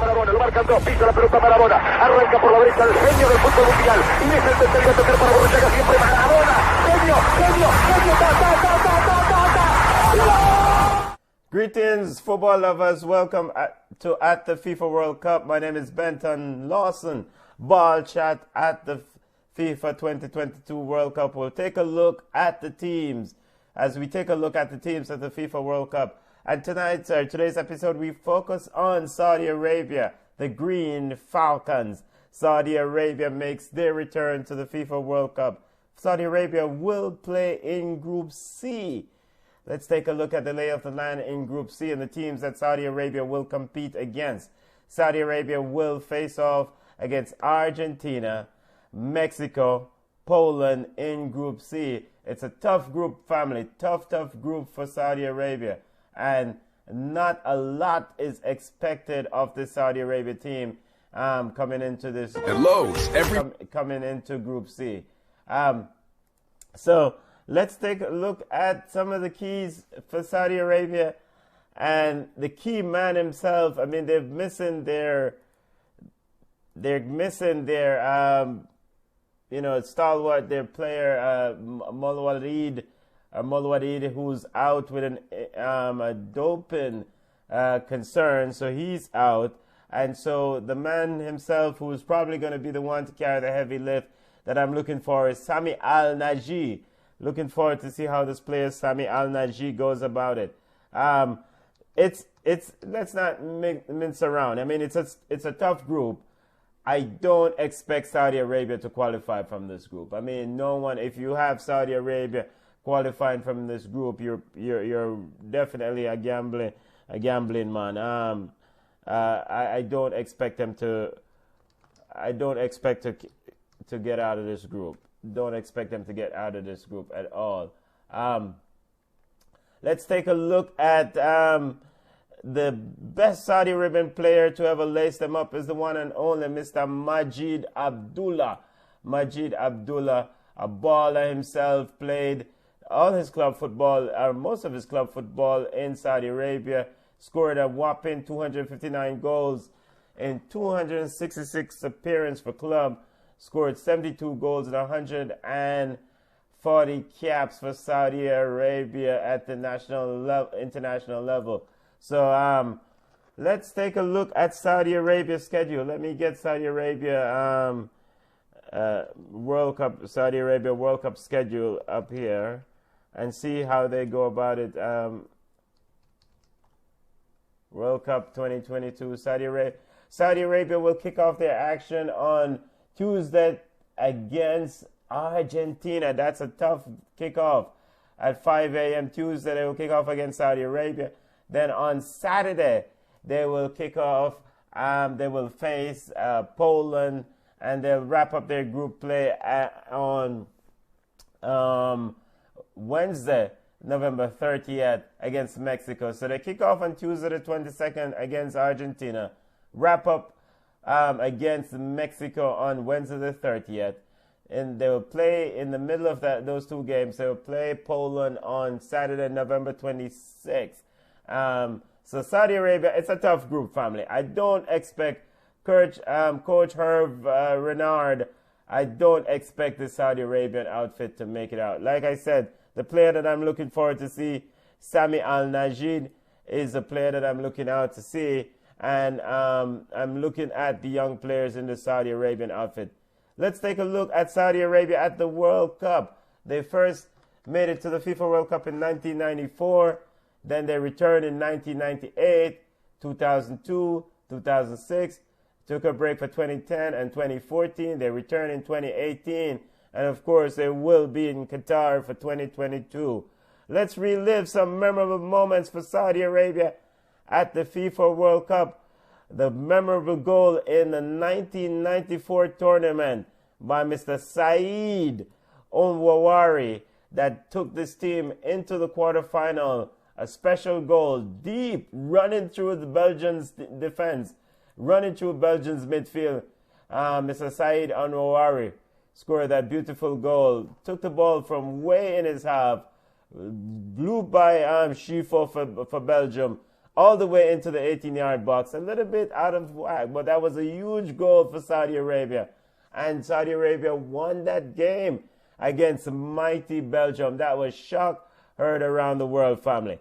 Maradona, lo marcan dos, pisa la pelota Maradona, arranca por la derecha el genio del fútbol mundial, y es el tercero a tocar para Borruchaga, siempre Maradona, genio, Greetings, football lovers. Welcome to At the FIFA World Cup. My name is Benton Lawson. Ball chat at the FIFA 2022 World Cup. We'll take a look at the teams as we take a look at the teams at the FIFA World Cup. And today's episode, we focus on Saudi Arabia, the Green Falcons. Saudi Arabia makes their return to the FIFA World Cup. Saudi Arabia will play in Group C. Let's take a look at the lay of the land in Group C and the teams that Saudi Arabia will compete against. Saudi Arabia will face off against Argentina, Mexico, Poland in Group C. It's a tough group, family. Tough group for Saudi Arabia. And not a lot is expected of the Saudi Arabia team coming into this. Coming into Group C. So let's take a look at some of the keys for Saudi Arabia and the key man himself. I mean, they're missing their stalwart, their player Molwadid, who's out with a doping concern, so he's out. And so the man himself, who's probably going to be the one to carry the heavy lift that I'm looking for, is Sami Al-Naji. Looking forward to see how this player Sami Al-Naji goes about it. Let's not mince around. I mean, it's a tough group. I don't expect Saudi Arabia to qualify from this group. I mean, no one. If you have Saudi Arabia qualifying from this group, you're definitely a gambling man. I don't expect them to. I don't expect to get out of this group. Don't expect them to get out of this group at all. Let's take a look at the best Saudi Arabian player to ever lace them up is the one and only Mr. Majid Abdullah. Majid Abdullah, a baller himself, played all his club football, or most of his club football in Saudi Arabia, scored a whopping 259 goals in 266 appearances for club, scored 72 goals and 140 caps for Saudi Arabia at the international level. So let's take a look at Saudi Arabia's schedule. Let me get Saudi Arabia World Cup schedule up here and see how they go about it. World Cup 2022, Saudi Arabia will kick off their action on Tuesday against Argentina. That's a tough kickoff. At 5 a.m. Tuesday, they will kick off against Saudi Arabia. Then on Saturday, they will kick off. They will face Poland, and they'll wrap up their group play on Wednesday, November 30th, against Mexico. So they kick off on Tuesday the 22nd against Argentina. Wrap up against Mexico on Wednesday the 30th. And they will play in the middle of those two games. They will play Poland on Saturday, November 26th. So Saudi Arabia, it's a tough group, family. I don't expect Coach Herve Renard, I don't expect the Saudi Arabian outfit to make it out. Like I said, the player that I'm looking forward to see, Sami Al-Naji, is the player that I'm looking out to see. And I'm looking at the young players in the Saudi Arabian outfit. Let's take a look at Saudi Arabia at the World Cup. They first made it to the FIFA World Cup in 1994. Then they returned in 1998, 2002, 2006. Took a break for 2010 and 2014. They returned in 2018. And of course, they will be in Qatar for 2022. Let's relive some memorable moments for Saudi Arabia at the FIFA World Cup. The memorable goal in the 1994 tournament by Mr. Saeed Onwawari that took this team into the quarterfinal. A special goal, deep, running through the Belgians' defense, running through Belgians' midfield. Mr. Saeed Onwawari scored that beautiful goal. Took the ball from way in his half, blew by Schifo for Belgium, all the way into the 18-yard box. A little bit out of whack, but that was a huge goal for Saudi Arabia. And Saudi Arabia won that game against mighty Belgium. That was shock heard around the world, family.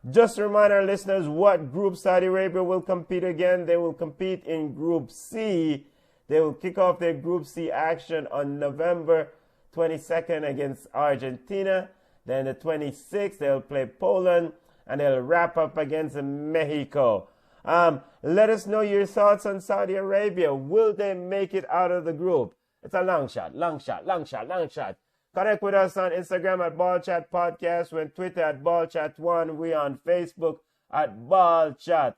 Just to remind our listeners what group Saudi Arabia will compete again. They will compete in Group C. They will kick off their Group C action on November 22nd against Argentina. Then the 26th, they'll play Poland, and they'll wrap up against Mexico. Let us know your thoughts on Saudi Arabia. Will they make it out of the group? It's a long shot, long shot, long shot, long shot. Connect with us on Instagram at Ball Chat Podcast. We're on Twitter at Ball Chat 1. We're on Facebook at Ball Chat.